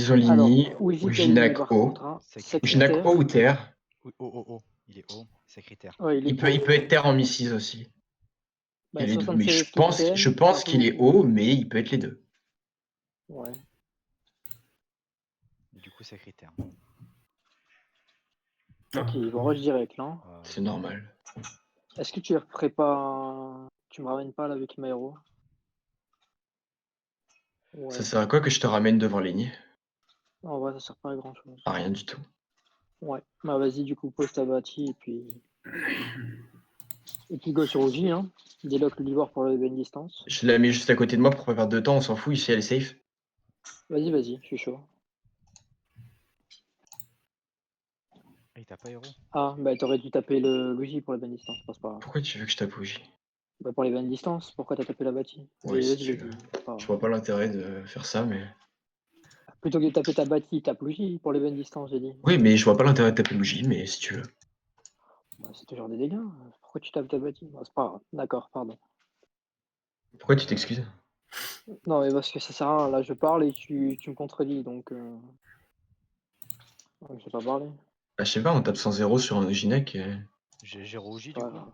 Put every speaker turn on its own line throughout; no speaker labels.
Alors,
Isolini,
Ouija Kaili, par
Ujinako.
contre, hein,
Ujinako
secrétaire.
ou Terre.
Il est haut, secrétaire.
Ouais,
Il peut être Terre en Missis aussi. Il y a
Bah,
les deux. Mais
76 capitaine,
je
c'est un
pense
peu
qu'il est
beaucoup.
haut, mais il peut être les deux.
Ouais.
Du coup, secrétaire.
Ok, ils vont rush direct, là.
C'est normal.
Est-ce que tu ne ferais pas... Tu me ramènes pas là avec Maero? Ouais.
Ça sert à quoi que je te ramène devant Léni?
En vrai, ça sert pas à grand chose.
À rien du tout.
Ouais. Bah vas-y, du coup, pose ta bâtie et puis... Et puis go sur Ouija, hein. Déloque le livreur pour le bonne distance.
Je la mets juste à côté de moi pour pas perdre de temps, on s'en fout, ici elle est safe.
Vas-y, je suis chaud.
Ah, il t'a pas héros?
Ah, bah t'aurais dû taper le Ouija pour la bonne distance, c'est pas grave.
Pourquoi tu veux que je tape Ouija?
Bah pour les bonnes distances, pourquoi t'as tapé la bâtie?
Ouais, si
Vas-y,
tu veux.
vas-y.
Je vois pas l'intérêt de faire ça, mais...
Plutôt que de taper ta bâtie, tape Ouija pour les bonnes distances, j'ai dit.
Oui, mais je vois pas l'intérêt de taper Ouija, mais si tu veux.
Bah, c'est toujours des dégâts. Pourquoi tu tapes ta bâtie? Bah, c'est pas grave. D'accord, pardon.
Pourquoi tu t'excuses?
Non, mais parce que ça sert à rien. Là, je parle et tu me contredis, donc... Ouais, j'ai pas parlé.
Bah, je sais pas, on tape 100-0 sur un Oginek.
J'ai rougi du
Pas
coup.
grave.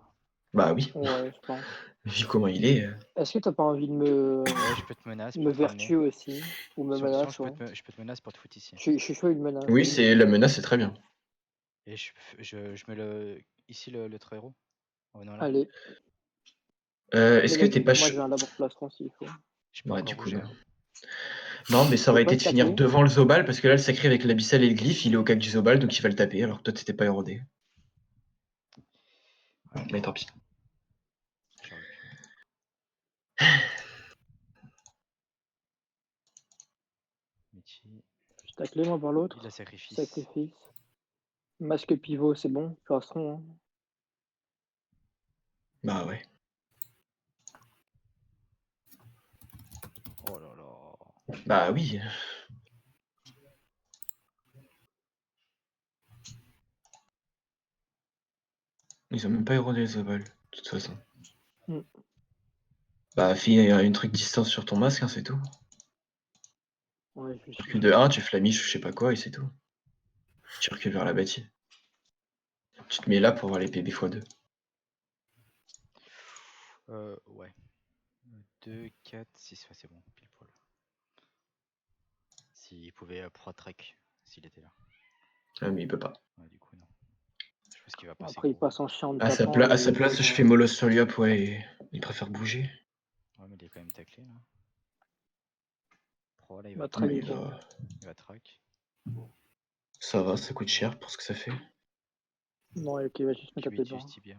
Bah oui.
Ouais, je pense.
Vu comment il est.
Est-ce que t'as pas envie de me...
Ouais, je peux te menace
me
pour te ramener.
vertu aussi? Ou me
Sinon,
menace,
je
ouais.
peux te menace pour te foutre ici.
Je suis chaud une menace.
Oui,
Vas-y.
c'est la menace, c'est très bien.
Et je mets ici le trait héros. Oh non, là.
Allez.
Est-ce que
Dégage.
t'es pas
Moi,
chaud?
j'ai un labor plastron s'il faut.
Je peux
Ouais,
encore
du coup,
bouger.
non.
Hein.
Non, mais ça
Tu
aurait
veux pas
été
le
de finir
taper?
devant le Zobal, parce que là, le sacré avec l'abyssal et le glyphe, il est au cac du Zobal, donc il va le taper, alors que toi, t'étais pas érodé.
Ouais.
Mais tant pis.
J'aurais pu. Michi.
Je tacle moi par l'autre.
Il a sacrifice.
Sacrifice. Masque pivot, c'est bon. Plastron, hein.
Bah ouais.
Oh là là.
Bah oui. Ils ont même pas érodé le Zobal, de toute façon.
Mm.
Bah, fais une truc distance sur ton masque, hein, c'est tout.
Ouais, je
Tu
suis.
recules de 1, tu flamiches ou je sais pas quoi, et c'est tout. Tu recules vers la bâtie. Tu te mets là pour voir les PB x2.
Ouais. 2, 4, 6, ouais, c'est bon, pile poil. S'il pouvait pro track, s'il était là.
Ah, mais il peut pas.
Ouais, du coup, non. Je pense qu'il va passer.
Après, il
Gros.
passe en chiant de
À sa,
tapant.
à sa place, je fais mollos sur lui, ouais, et il préfère bouger.
Ouais, mais il est quand même taclé là. Pro, là, il
Bah,
va
très
Ouais,
bien.
il va track.
Ça va, ça coûte cher pour ce que ça fait.
Non, ok, il va juste me taper
Cuit
devant.
du tibia.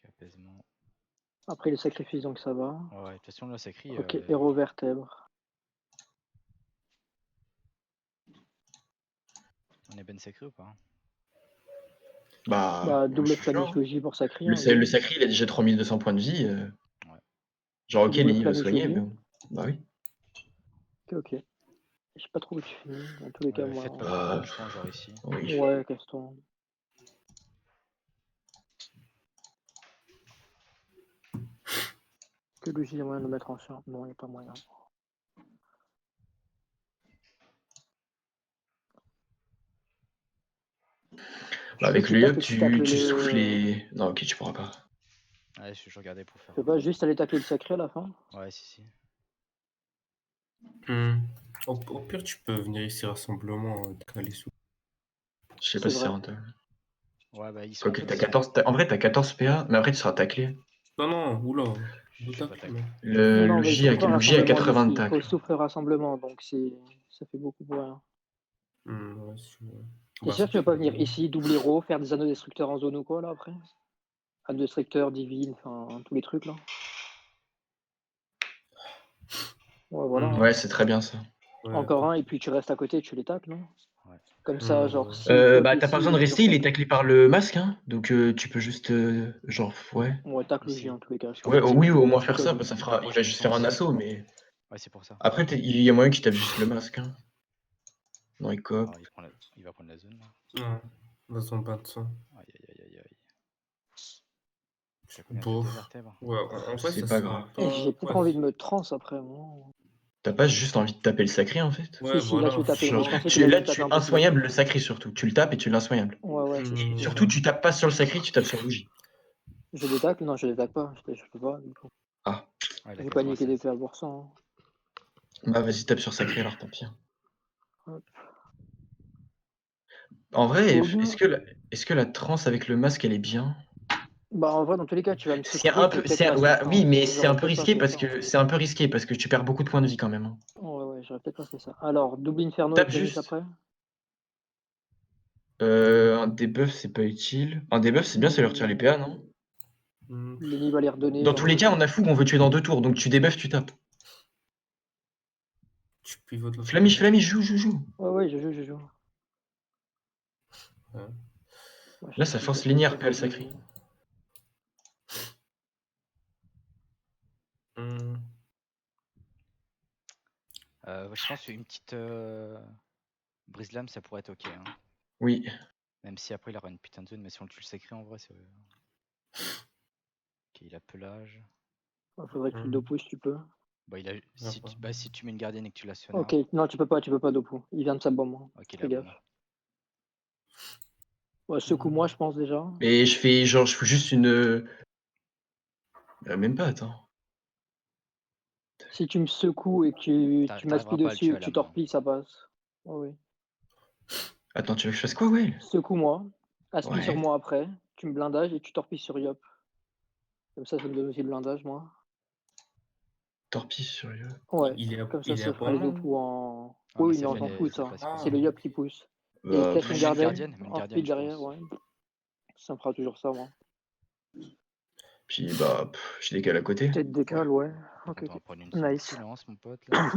Apaisement.
Après, il sacrifice, donc ça va.
Ouais, de toute façon, là, ça crie.
Ok, héros vertèbre.
On est ben sacré ou pas?
Bah,
Double
je suis chaud, hein.
flamiflogie pour sacré.
Le sacré, il a déjà 3200 points de vie.
Ouais.
Genre, ok,
Double
Lenny va soigner,
flamiflogie.
mais bon. Bah oui.
Ok. Je sais pas trop où tu finis. Dans tous les cas, moi.
Faites pas je prends genre ici.
Oui.
Ouais, casse-toi. Que lui, j'ai moyen de le mettre en champ. Non, il n'y a pas moyen.
Bah, avec
Tu
le
tapes
yup,
et tu tacles
tu
le...
souffles les. Non, ok, tu pourras pas.
Ouais, je regardais pour faire.
Tu peux pas juste aller tacler le sacré à la fin?
Ouais, si.
Au pire, tu peux venir ici rassemblement, caler sous.
Je sais pas
C'est
si c'est
vrai.
rentable.
Ouais, bah, ils sont.
Ok, t'as 14. En vrai, t'as 14 PA, mais après, tu seras taclé.
Non, oula.
Je suis pas taclé.
Non, mais
J a
souffle
80 de
rassemblement. Il faut
tacle.
souffle rassemblement, donc ça fait beaucoup pour rien.
Ouais,
T'es sûr que tu vas pas venir ici, double héros, faire des anneaux destructeurs en zone ou quoi, là, après? Anneaux destructeurs, divine, enfin, tous les trucs, là. Ouais, voilà.
Ouais, c'est très bien ça.
Ouais,
Encore un, et puis tu restes à côté et tu les tacles, non?
Ouais.
Comme ça, genre,
ouais.
s'il pop
Bah,
ici,
t'as pas besoin
il
de
est toujours
rester, il est
taclé.
taclé par le masque, hein. Donc, tu peux juste. Genre, ouais.
Ouais, tacle
Ici.
J en tous les cas. Je
En
Ouais,
fait,
pense.
oui, au moins
Je
faire ça,
code.
bah, ça fera.
moi,
Il
je
va
me
juste faire un
sens.
assaut, mais.
Ouais, c'est pour ça.
Après, il y a moyen qu'il tape juste le masque, hein. Non, il coop.
Alors, il va prendre la zone là.
Ouais, dans son bain de sang.
Aïe. Ça combien
Bof.
de vertèbres?
Ouais, en vrai,
C'est
ça
pas
sert
grave.
Et j'ai
pas.
peut-être envie de me trans après, moi.
T'as pas juste envie de taper le sacré en fait?
Ouais,
Si, là, je
voilà.
vais taper.
Genre,
Je pensais qu'il allait
là,
le taper
tu
un peu plus.
insoignable le sacré surtout. Tu le tapes et tu l'insoignable.
Ouais, c'est ce que
Mmh,
je
Surtout,
fais.
tu tapes pas sur le sacré, tu tapes sur le bougie.
Je détacle? Non, je détacle pas. Je peux pas, du coup.
Ah,
Ouais, il a
J'ai pas niqué
96.
d'épée à Boursan. Hein.
bah vas-y, tape sur sacré alors, tant pis.
Hop.
En vrai,
Boum.
est-ce que la transe avec le masque, elle est bien?
Bah, en vrai, dans tous les cas, tu vas me
C'est
secouer,
un
je vais
peu,
peut-être passer
ouais,
ça.
oui,
Hein.
mais c'est
J'aurais
un peu
peut-être pas
risqué
fait
parce
ça. Hein.
que c'est un peu risqué parce que tu perds beaucoup de points de vie quand même. Hein.
Ouais, j'aurais peut-être pas fait ça. Alors, double Inferno
Tape
avec Zénith
juste.
après?
Un debuff, c'est pas utile. Un debuff, c'est bien, ça lui retire les PA, non?
Mmh.
Lenny va les redonner.
Dans tous les cas, on a fougue, on veut tuer dans 2 tours, donc tu debuffes, tu tapes.
Tu pivotes l'autre
Flamiche,
côté.
Flamiche, joue.
Ouais, je joue.
Ouais.
Ouais,
Là,
je
ça
suis
force
cassé le
linéaire
tête
PA le
avec
sacré.
Lenny.
Mmh.
Je pense qu'une petite brise-lame, ça pourrait être ok. Hein.
Oui.
Même si après il aura une putain de zone, mais si on le tue le sacré en vrai, c'est. Ok, il a pelage.
Ouais, faudrait que tu le
Mmh.
dopouilles si tu peux.
Bah, si tu mets une gardienne et que tu la sonnes.
Ok, non, tu peux pas dopou. Il vient de sa bombe. Hein.
Ok, il
Fais
a
gaffe.
bon.
Ouais, secoue-moi, je pense déjà.
Mais je fais juste une. Même pas, attends.
Si tu me secoues et que tu m'aspis
T'arriveras pas à le
dessus
tuer
et
à
que
la
tu
main.
torpilles, ça passe. Ouais.
Attends, tu veux que je fasse quoi, ouais?
Secoue-moi, aspi sur
Ouais.
moi après, tu me blindages et tu torpilles sur Yop. Comme ça me donne aussi le blindage, moi.
Torpille sur le.
Ouais, comme
Il est
ça
à
fera les
Bourmont,
dopous en.
Ah, mais
Oui,
ça
non,
fait
je m'en fous
les
de ça.
classiques
Ah.
C'est le Yop qui pousse. Et
Bah,
peut-être une
Mets une
gardienne,
gardienne, mets une
en
gardienne,
speed
je
derrière,
pense.
ouais. Ça me fera toujours ça, moi.
puis bah, je décale à côté.
Peut-être décale, ouais.
T'es
Ok,
content de
ok.
prendre une
Nice.
silence, mon pote, là.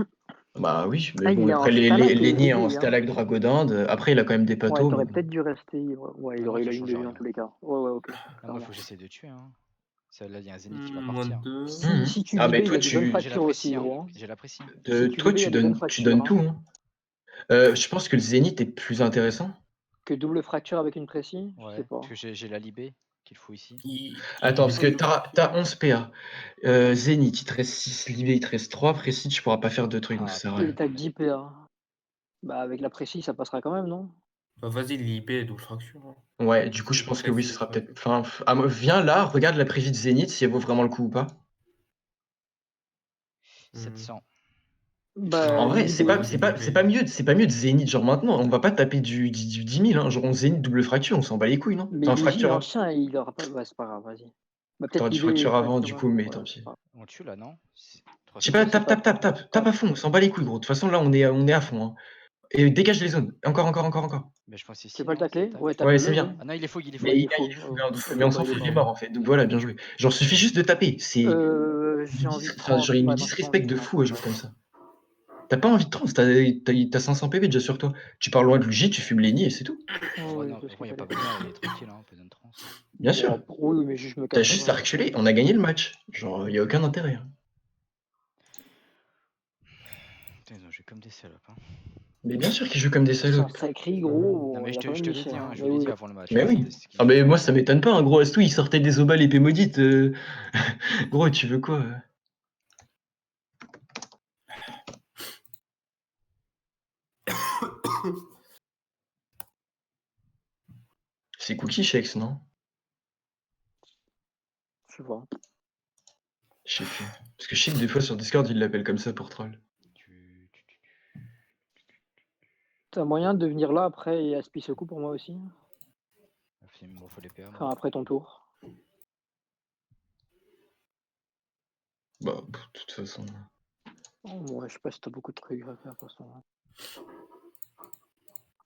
Bah oui, mais
Ah,
bon,
il est en
après,
stalag
Lenny en
DD, hein.
stalag Dragodinde. Après, il a quand même des
Ouais,
patos.
t'aurais
Donc.
peut-être dû rester. Ouais, il
Ah non,
aurait eu
ça
la ligne
change
de vie dans
rien.
tous les cas. Ouais, ok.
Ah, moi, il
Clairement.
faut que j'essaie de tuer. Hein. Là, il y a un Zénith qui va
moins
partir.
2.
Si tu
Ah, mais
libé, il
toi,
a des bonnes
J'ai
fractures aussi,
l'apprécie, hein.
gros. Hein.
J'ai l'apprécie. Hein.
Si tu
toi,
libé, il y a des bonnes
tu
fractures.
donnes
Hein.
tout. Hein. Je pense que le Zénith est plus intéressant.
Que double fracture avec une précie, je sais
Ouais,
pas.
parce que j'ai la libé qu'il faut ici.
Attends, parce que
est
t'as 11 PA. Zénith, il te reste 6, Libé, il te reste 3. Précis, tu pourras pas faire de trucs, donc ça
Ah,
sert à
Et
rien.
t'as 10 PA. Bah, avec la précie, ça passera quand même, non?
Bah, vas-y, l'IB, double fracture. Hein.
Ouais, du coup, je
C'est
pense que oui, ce
précis,
sera
ouais.
peut-être. Enfin, viens là, regarde la prévie de Zénith, si elle vaut vraiment le coup ou pas.
700.
Bah,
En vrai,
libé.
c'est pas mieux de Zénith, genre maintenant, on va pas taper du 10 000, hein, genre on Zénith double fracture, on s'en bat les couilles, non?
Mais le J, l'ancien, il aura pas. Bah, c'est pas grave, vas-y. Bah, peut-être
T'aurais dû
libé
fracture avant, du
fracture
coup,
avant.
mais
Ouais,
tant
c'est
pis.
pas grave.
On le tue là, non?
Je sais
300.
pas,
Je sais pas.
tape à fond, on s'en bat les couilles, gros. De toute façon, là, on est à fond. Hein. Et dégage les zones. Encore.
Mais je pense
Tu
ici,
veux pas le
non? Ça
tacler?
tacle.
Ouais,
Ouais,
tacle-le,
c'est
oui.
bien.
Ah non, il est fougue, il est
Mais
fougue.
Il est fou.
il faut un doute.
Ok,
Mais on
bah,
s'en
il est
fout, il est
mort.
mort en fait. Donc voilà, bien joué. Genre, suffit juste de taper. C'est.
J'ai envie de
Enfin,
30.
genre, il nous
Ouais, non, j'ai pas envie
disrespecte
de
de
30.
fou à jouer comme ça. T'as pas envie de trans, t'as 500 PV déjà sur toi. Tu pars loin de Luigi, tu fumes Lenny et c'est tout.
En
Oh,
vrai,
oui,
non,
c'est
en
ce
vrai,
qu'il
y a pas
fallait.
besoin, il est tranquille, hein, on peut donner trans.
Bien sûr.
Oui, mais je me
T'as
casse
juste
pas.
à reculer, on a gagné le match. Genre, y a aucun intérêt. Hein.
Putain, ils ont joué comme des salopes. Hein.
Mais bien sûr qu'ils jouent comme des
Sans
salopes.
sacré, gros,
Non, mais
il a quand
je
même
te
mis
l'ai dit,
cher.
hein, je
Mais
vous l'ai dit
oui.
avant le match.
Mais
Hein,
oui.
ce
Ah,
qu'il
mais moi,
faisait.
ça m'étonne pas, hein, gros. Astou, il sortait des obas l'épée maudite. Gros, tu veux quoi C'est Cookie Shakes, non?
Je vois.
Je sais plus. Parce que je sais que des fois sur Discord, ils l'appellent comme ça pour troll.
T'as moyen de venir là après et aspi ce coup pour moi aussi?
Il me faut les PA, moi.
Enfin, après ton tour.
Bah, de toute façon.
Oh, ouais, je sais pas si t'as beaucoup de trucs à faire, de toute façon.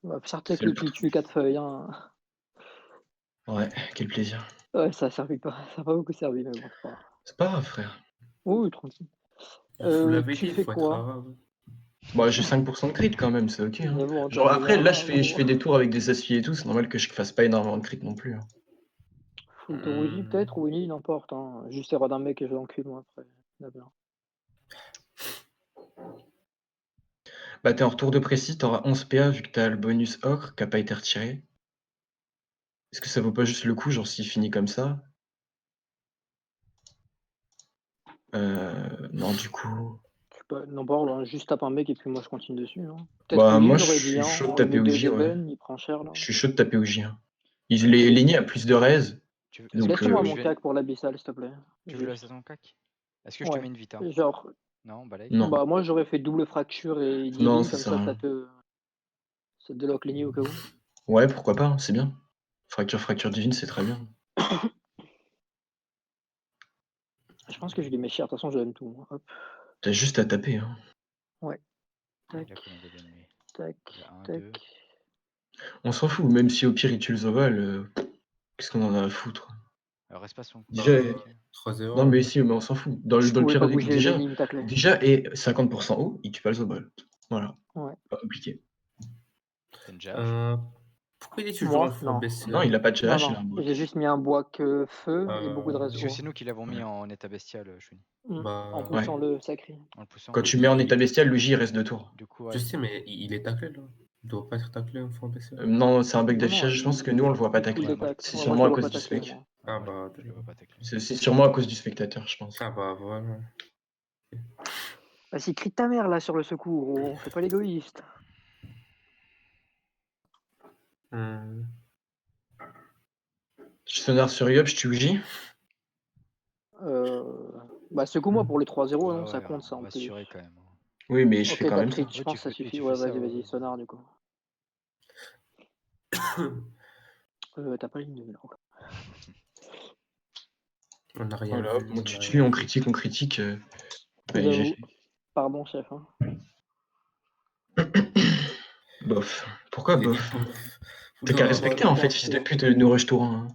Ouais, certes
C'est
que
le
tu
truc.
tues 4 feuilles, hein.
Ouais, quel plaisir.
Ouais, ça a servi pas. Ça a pas beaucoup servi, mais bon, c'est pas grave.
C'est pas grave, frère.
Oui, tranquille.
Il faut la
Tu
BD, il
fais
faut être
quoi?
arabe.
Bah, j'ai 5% de crit quand même, c'est ok. Hein.
Mais bon, t'as
Genre,
donné
après,
un
là,
20,
je
gros.
fais des tours avec des aspis et tout, c'est normal que je fasse pas énormément de crit non plus. Hein.
Full Toruji peut-être, ou Winnie, n'importe. Hein. Juste erreur d'un mec et je l'encule, moi, après. On a bien.
Bah, t'es en retour de précis, t'auras 11 PA vu que t'as le bonus ocre qui a pas été retiré. Est-ce que ça vaut pas juste le coup, genre s'il finit comme ça? Non, du coup.
pas, n'importe, hein, juste tape un mec et puis moi je continue dessus. Hein. Peut-être
Bah,
Oji,
moi,
j'aurais
je
dit,
suis
hein,
chaud de
au
taper
lieu de
Oji, ouais.
Zeben, il prend cher là.
Je suis chaud de taper Oji. Hein. Ligné a plus de raise.
Est-ce
Donc,
que tu
Laisse-moi
veux que
mon
je vienne...
cac pour l'abyssal, s'il te plaît.
Tu veux
Juste.
laisser ton cac? Est-ce que je te
Ouais.
mets une vita?
Genre,
Non, balèque.
Non.
bah moi j'aurais fait double fracture et 10
Non,
lignes,
ça
comme
sert à
ça,
rien.
ça te déloque ligné au cas où.
Ouais, pourquoi pas, hein, c'est bien. Fracture divine, c'est très bien.
Je pense que je lui mets cher, de toute façon je donne tout. Hop.
T'as juste à taper. Hein.
Ouais.
Il a
Tac,
combien de bonnes nuits?
tac,
Il a 1,
tac.
2.
On s'en fout, même si au pire il tue le Zoval, qu'est-ce qu'on en a à foutre?
Alors, reste pas son
Déjà,
cac.
3-0.
non mais si, mais on s'en fout. Dans
Je
le
pouvais
pire
pas
des
bouger
déjà,
Benny, il me taclait.
déjà et 50% haut, il tue pas le Zobal. Voilà.
Ouais.
Pas compliqué.
T'as une jage?
Pourquoi il est toujours
Moi,
en fond
non.
bestial?
Non, il a pas de
Non,
JH, il a un
non.
bois.
J'ai juste mis un bois que feu et beaucoup de
Euh,
réseau.
Parce que c'est nous qui l'avons mis
Ouais.
en état bestial, Chouini.
En
Bah,
poussant le sacré.
En le poussant.
Quand tu mets en état bestial, le J il reste 2 tours.
Du coup,
je
ouais.
sais, mais il est taclé là. Il doit pas être taclé en fond bestial.
Non, c'est un bug
Non,
d'affichage, je pense que nous on le voit pas
il
tacler.
les
moi,
tacle.
C'est
Ouais, moi, je
sûrement
le
à
vois
cause
pas
du
tacler,
spec.
moi.
Ah
moi,
bah,
je le vois pas tacler.
C'est sûrement à cause du spectateur, je pense.
ah bah voilà.
Vas-y, crie ta mère là sur le secours, on fait pas l'égoïste.
Je sonar sur Yop, je tue J.
Bah, secoue-moi pour les 3-0, non,
Ouais,
ça
ouais,
compte ça
on
en
va
plus.
assurer quand même.
Oui, mais je
Ok,
fais quand
t'as
même
pris,
ça.
je
Ouais,
pense que ça
tu
suffit.
fais
Ouais,
ça,
vas-y,
ouais,
vas-y,
ouais.
sonar du coup. T'as pas ligne de là encore.
On a rien
Voilà,
vu.
bon,
on
tu
a
tues,
rien
on
vu.
critique, on critique. Allez,
J'avoue.
GG.
Pardon, chef. Hein.
Bof. Pourquoi
Il a dit
bof?
bof.
T'as qu'à
Non,
respecter
je
en fait,
pense
fils
que-
de pute, nous rush tour 1.